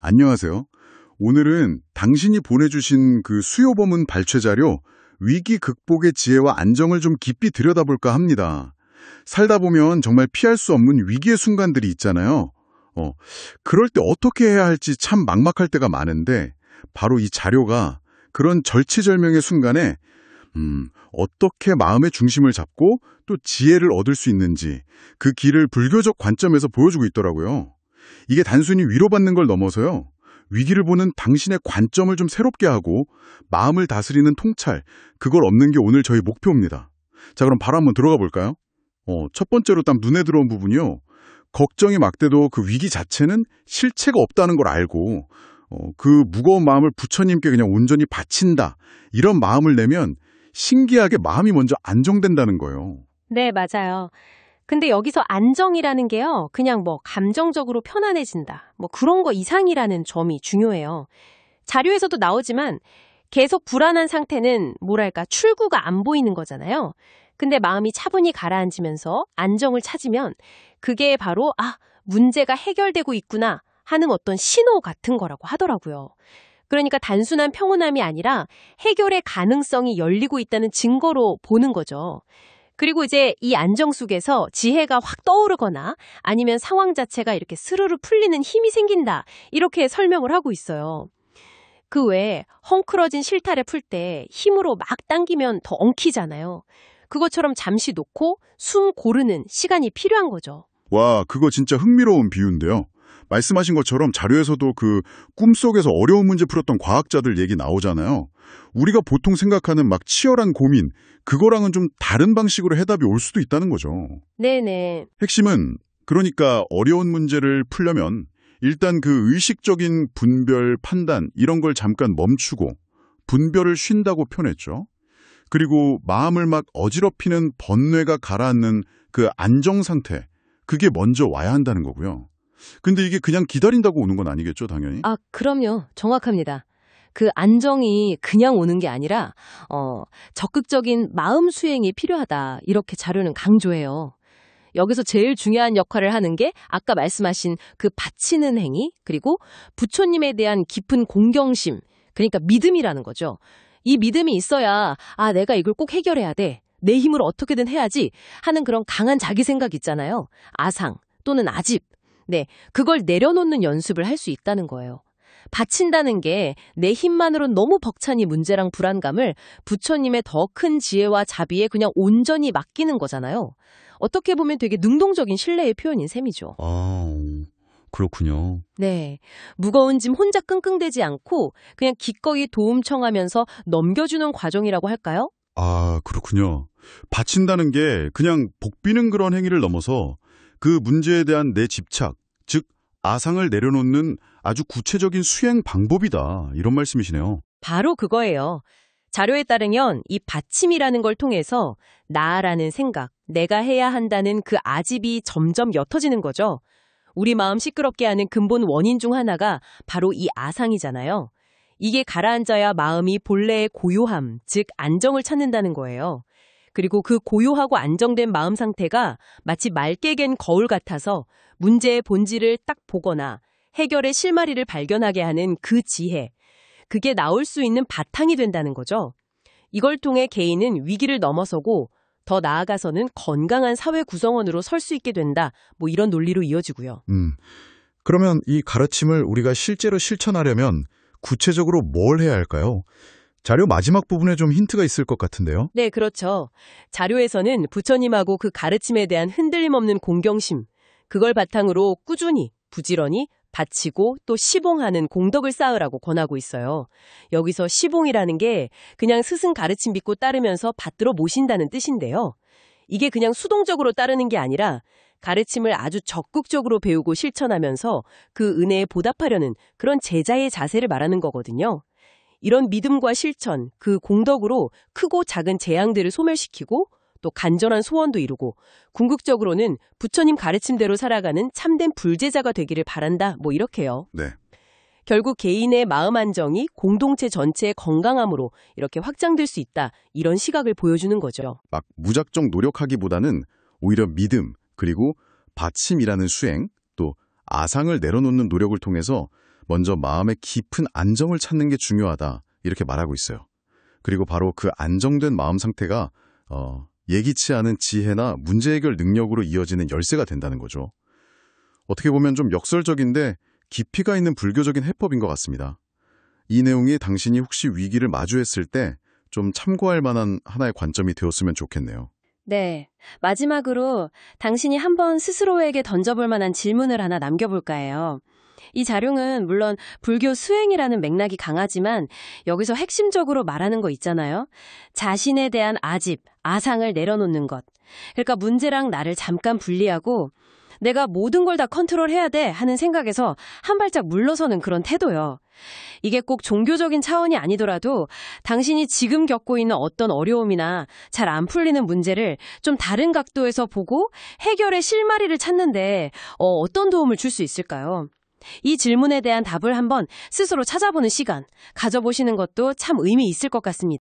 안녕하세요. 오늘은 당신이 보내주신 그 수요법문 발췌 자료, 위기 극복의 지혜와 안정을 좀 깊이 들여다볼까 합니다. 살다 보면 정말 피할 수 없는 위기의 순간들이 있잖아요. 그럴 때 어떻게 해야 할지 참 막막할 때가 많은데, 바로 이 자료가 그런 절체절명의 순간에 어떻게 마음의 중심을 잡고 또 지혜를 얻을 수 있는지 그 길을 불교적 관점에서 보여주고 있더라고요. 이게 단순히 위로받는 걸 넘어서요. 위기를 보는 당신의 관점을 좀 새롭게 하고 마음을 다스리는 통찰, 그걸 얻는 게 오늘 저희 목표입니다. 자, 그럼 바로 한번 들어가 볼까요? 첫 번째로 딱 눈에 들어온 부분이요. 걱정이 막대도 그 위기 자체는 실체가 없다는 걸 알고 그 무거운 마음을 부처님께 그냥 온전히 바친다. 이런 마음을 내면 신기하게 마음이 먼저 안정된다는 거예요. 네, 맞아요. 근데 여기서 안정이라는 게요, 그냥 감정적으로 편안해진다, 그런 거 이상이라는 점이 중요해요. 자료에서도 나오지만 계속 불안한 상태는 출구가 안 보이는 거잖아요. 근데 마음이 차분히 가라앉으면서 안정을 찾으면 그게 바로 문제가 해결되고 있구나 하는 어떤 신호 같은 거라고 하더라고요. 그러니까 단순한 평온함이 아니라 해결의 가능성이 열리고 있다는 증거로 보는 거죠. 그리고 이제 이 안정 속에서 지혜가 확 떠오르거나 아니면 상황 자체가 이렇게 스르르 풀리는 힘이 생긴다, 이렇게 설명을 하고 있어요. 그 외에 헝클어진 실타래 풀 때 힘으로 막 당기면 더 엉키잖아요. 그것처럼 잠시 놓고 숨 고르는 시간이 필요한 거죠. 와, 그거 진짜 흥미로운 비유인데요. 말씀하신 것처럼 자료에서도 그 꿈속에서 어려운 문제 풀었던 과학자들 얘기 나오잖아요. 우리가 보통 생각하는 막 치열한 고민, 그거랑은 좀 다른 방식으로 해답이 올 수도 있다는 거죠. 네네. 핵심은 그러니까 어려운 문제를 풀려면 일단 그 의식적인 분별, 판단 이런 걸 잠깐 멈추고 분별을 쉰다고 표현했죠. 그리고 마음을 막 어지럽히는 번뇌가 가라앉는 그 안정 상태, 그게 먼저 와야 한다는 거고요. 근데 이게 그냥 기다린다고 오는 건 아니겠죠, 당연히? 그럼요. 정확합니다. 그 안정이 그냥 오는 게 아니라 적극적인 마음 수행이 필요하다, 이렇게 자료는 강조해요. 여기서 제일 중요한 역할을 하는 게 아까 말씀하신 그 바치는 행위, 그리고 부처님에 대한 깊은 공경심, 그러니까 믿음이라는 거죠. 이 믿음이 있어야 내가 이걸 꼭 해결해야 돼, 내 힘으로 어떻게든 해야지 하는 그런 강한 자기 생각 있잖아요. 아상 또는 아집, 네, 그걸 내려놓는 연습을 할 수 있다는 거예요. 바친다는 게 내 힘만으로 너무 벅차니 문제랑 불안감을 부처님의 더 큰 지혜와 자비에 그냥 온전히 맡기는 거잖아요. 어떻게 보면 되게 능동적인 신뢰의 표현인 셈이죠. 그렇군요. 네, 무거운 짐 혼자 끙끙대지 않고 그냥 기꺼이 도움 청하면서 넘겨주는 과정이라고 할까요? 그렇군요. 바친다는 게 그냥 복비는 그런 행위를 넘어서 그 문제에 대한 내 집착, 즉 아상을 내려놓는 아주 구체적인 수행 방법이다, 이런 말씀이시네요. 바로 그거예요. 자료에 따르면 이 받침이라는 걸 통해서 나라는 생각, 내가 해야 한다는 그 아집이 점점 옅어지는 거죠. 우리 마음 시끄럽게 하는 근본 원인 중 하나가 바로 이 아상이잖아요. 이게 가라앉아야 마음이 본래의 고요함, 즉 안정을 찾는다는 거예요. 그리고 그 고요하고 안정된 마음 상태가 마치 맑게 갠 거울 같아서 문제의 본질을 딱 보거나 해결의 실마리를 발견하게 하는 그 지혜, 그게 나올 수 있는 바탕이 된다는 거죠. 이걸 통해 개인은 위기를 넘어서고 더 나아가서는 건강한 사회 구성원으로 설 수 있게 된다, 이런 논리로 이어지고요. 그러면 이 가르침을 우리가 실제로 실천하려면 구체적으로 뭘 해야 할까요? 자료 마지막 부분에 좀 힌트가 있을 것 같은데요. 네, 그렇죠. 자료에서는 부처님하고 그 가르침에 대한 흔들림 없는 공경심, 그걸 바탕으로 꾸준히, 부지런히 바치고 또 시봉하는 공덕을 쌓으라고 권하고 있어요. 여기서 시봉이라는 게 그냥 스승 가르침 믿고 따르면서 받들어 모신다는 뜻인데요. 이게 그냥 수동적으로 따르는 게 아니라 가르침을 아주 적극적으로 배우고 실천하면서 그 은혜에 보답하려는 그런 제자의 자세를 말하는 거거든요. 이런 믿음과 실천, 그 공덕으로 크고 작은 재앙들을 소멸시키고 또 간절한 소원도 이루고 궁극적으로는 부처님 가르침대로 살아가는 참된 불제자가 되기를 바란다, 이렇게요. 네. 결국 개인의 마음 안정이 공동체 전체의 건강함으로 이렇게 확장될 수 있다, 이런 시각을 보여주는 거죠. 막 무작정 노력하기보다는 오히려 믿음, 그리고 바침이라는 수행, 또 아상을 내려놓는 노력을 통해서 먼저 마음의 깊은 안정을 찾는 게 중요하다. 이렇게 말하고 있어요. 그리고 바로 그 안정된 마음 상태가 예기치 않은 지혜나 문제 해결 능력으로 이어지는 열쇠가 된다는 거죠. 어떻게 보면 좀 역설적인데 깊이가 있는 불교적인 해법인 것 같습니다. 이 내용이 당신이 혹시 위기를 마주했을 때 좀 참고할 만한 하나의 관점이 되었으면 좋겠네요. 네. 마지막으로 당신이 한번 스스로에게 던져볼 만한 질문을 하나 남겨볼까 해요. 이 자료는 물론 불교 수행이라는 맥락이 강하지만 여기서 핵심적으로 말하는 거 있잖아요. 자신에 대한 아집, 아상을 내려놓는 것. 그러니까 문제랑 나를 잠깐 분리하고 내가 모든 걸 다 컨트롤해야 돼 하는 생각에서 한 발짝 물러서는 그런 태도요. 이게 꼭 종교적인 차원이 아니더라도 당신이 지금 겪고 있는 어떤 어려움이나 잘 안 풀리는 문제를 좀 다른 각도에서 보고 해결의 실마리를 찾는데 어떤 도움을 줄 수 있을까요? 이 질문에 대한 답을 한번 스스로 찾아보는 시간 가져보시는 것도 참 의미 있을 것 같습니다.